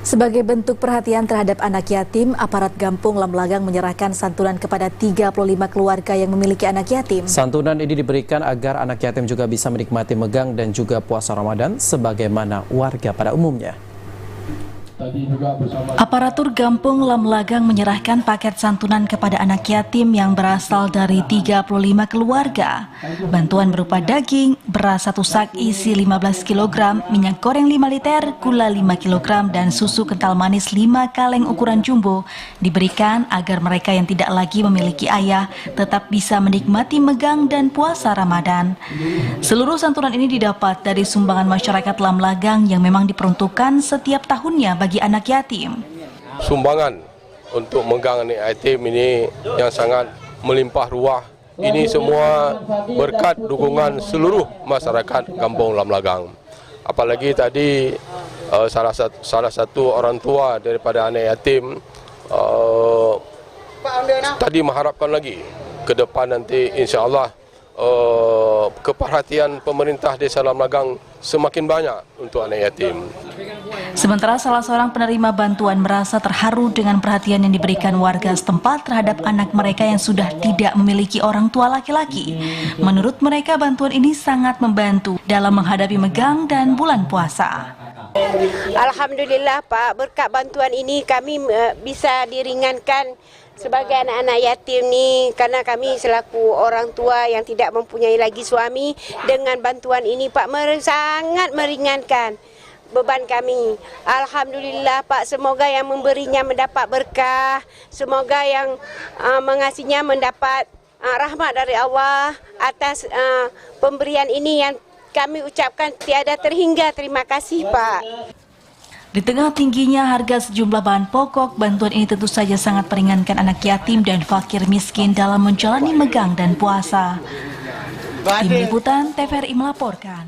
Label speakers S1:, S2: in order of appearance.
S1: Sebagai bentuk perhatian terhadap anak yatim, aparat Gampung Lamlagang menyerahkan santunan kepada 35 keluarga yang memiliki anak yatim.
S2: Santunan ini diberikan agar anak yatim juga bisa menikmati megang dan juga puasa Ramadan sebagaimana warga pada umumnya.
S1: Aparatur Gampung Lamlagang menyerahkan paket santunan kepada anak yatim yang berasal dari 35 keluarga. Bantuan berupa daging, beras 1 sak isi 15 kg, minyak goreng 5 liter, gula 5 kg, dan susu kental manis 5 kaleng ukuran jumbo diberikan agar mereka yang tidak lagi memiliki ayah tetap bisa menikmati megang dan puasa Ramadan. Seluruh santunan ini didapat dari sumbangan masyarakat Lamlagang yang memang diperuntukkan setiap tahunnya bagi anak yatim.
S3: Sumbangan untuk megang anak yatim ini yang sangat melimpah ruah. Ini semua berkat dukungan seluruh masyarakat Kampung Lamlagang. Apalagi tadi salah satu orang tua daripada anak yatim tadi mengharapkan lagi ke depan nanti insya-Allah keperhatian pemerintah Desa Lamlagang semakin banyak untuk anak yatim.
S1: Sementara salah seorang penerima bantuan merasa terharu dengan perhatian yang diberikan warga setempat terhadap anak mereka yang sudah tidak memiliki orang tua laki-laki. Menurut mereka, bantuan ini sangat membantu dalam menghadapi megang dan bulan puasa.
S4: Alhamdulillah Pak, berkat bantuan ini kami bisa diringankan sebagai anak-anak yatim ni, karena kami selaku orang tua yang tidak mempunyai lagi suami, dengan bantuan ini Pak sangat meringankan beban kami. Alhamdulillah Pak, semoga yang memberinya mendapat berkah, semoga yang mengasihnya mendapat rahmat dari Allah atas pemberian ini yang kami ucapkan tiada terhingga terima kasih Pak.
S1: Di tengah tingginya harga sejumlah bahan pokok, bantuan ini tentu saja sangat meringankan anak yatim dan fakir miskin dalam menjalani megang dan puasa. Tim Liputan TVRI melaporkan.